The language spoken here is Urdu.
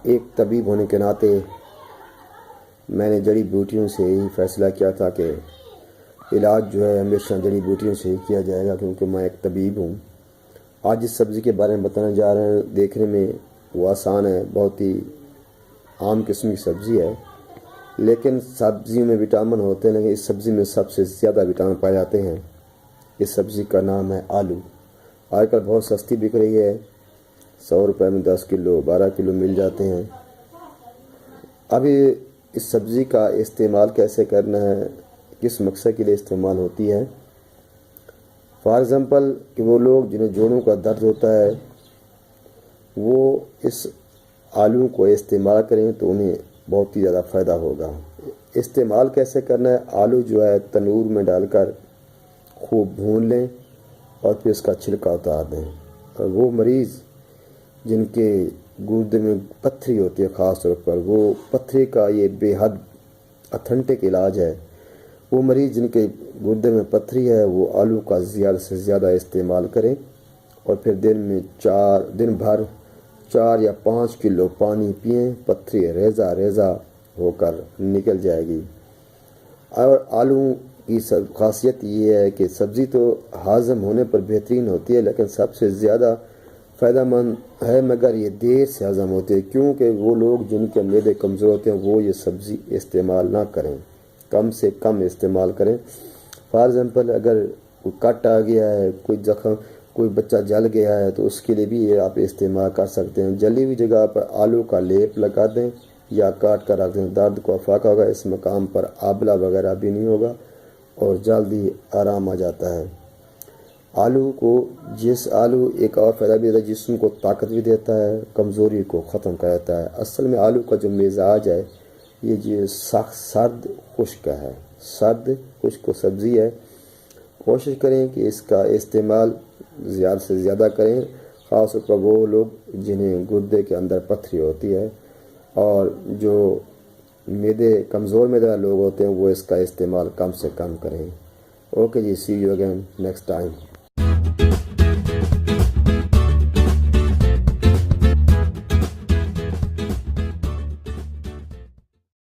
ایک طبیب ہونے کے ناطے میں نے جڑی بوٹیوں سے ہی فیصلہ کیا تھا کہ علاج جو ہے ہمیشہ جڑی بوٹیوں سے ہی کیا جائے گا، کیونکہ میں ایک طبیب ہوں۔ آج جس سبزی کے بارے میں بتانے جا رہے ہیں، دیکھنے میں وہ آسان ہے، بہت ہی عام قسم کی سبزی ہے، لیکن سبزیوں میں وٹامن ہوتے ہیں، لیکن اس سبزی میں سب سے زیادہ وٹامن پائے جاتے ہیں۔ اس سبزی کا نام ہے آلو۔ آج کل بہت سستی بک رہی ہے، 100 روپے میں 10 کلو 12 کلو مل جاتے ہیں۔ ابھی اس سبزی کا استعمال کیسے کرنا ہے، کس مقصد کے لیے استعمال ہوتی ہے؟ فار ایگزامپل کہ وہ لوگ جنہیں جوڑوں کا درد ہوتا ہے وہ اس آلو کو استعمال کریں تو انہیں بہت ہی زیادہ فائدہ ہوگا۔ استعمال کیسے کرنا ہے؟ آلو جو ہے تنور میں ڈال کر خوب بھون لیں اور پھر اس کا چھلکا اتار دیں۔ اور وہ مریض جن کے گردے میں پتھری ہوتی ہے، خاص طور پر وہ پتھری کا یہ بے حد اتھنٹک علاج ہے۔ وہ مریض جن کے گردے میں پتھری ہے وہ آلو کا زیادہ سے زیادہ استعمال کریں، اور پھر دن بھر 4 یا 5 کلو پانی پئیں، پتھری ریزہ ریزہ ہو کر نکل جائے گی۔ اور آلو کی خاصیت یہ ہے کہ سبزی تو ہاضم ہونے پر بہترین ہوتی ہے، لیکن سب سے زیادہ فائدہ مند ہے، مگر یہ دیر سے ہضم ہوتے ہیں، کیونکہ وہ لوگ جن کے معدے کمزور ہوتے ہیں وہ یہ سبزی استعمال نہ کریں، کم سے کم استعمال کریں۔ فار ایگزامپل اگر کوئی کٹ آ گیا ہے، کوئی زخم، کوئی بچہ جل گیا ہے تو اس کے لیے بھی یہ آپ استعمال کر سکتے ہیں۔ جلی ہوئی جگہ پر آلو کا لیپ لگا دیں یا کاٹ کر رکھ دیں، درد کو افاقہ ہوگا، اس مقام پر آبلہ وغیرہ بھی نہیں ہوگا اور جلدی آرام آ جاتا ہے۔ آلو ایک اور فائدہ بھی ہے، جسم کو طاقت بھی دیتا ہے، کمزوری کو ختم کر دیتا ہے۔ اصل میں آلو کا جو مزاج ہے یہ سخت سرد خشک ہے، سرد خشک سبزی ہے۔ کوشش کریں کہ اس کا استعمال زیادہ سے زیادہ کریں، خاص طور پر وہ لوگ جنہیں گردے کے اندر پتھری ہوتی ہے، اور جو کمزور معدے لوگ ہوتے ہیں وہ اس کا استعمال کم سے کم کریں۔ اوکے جی، see you again next time.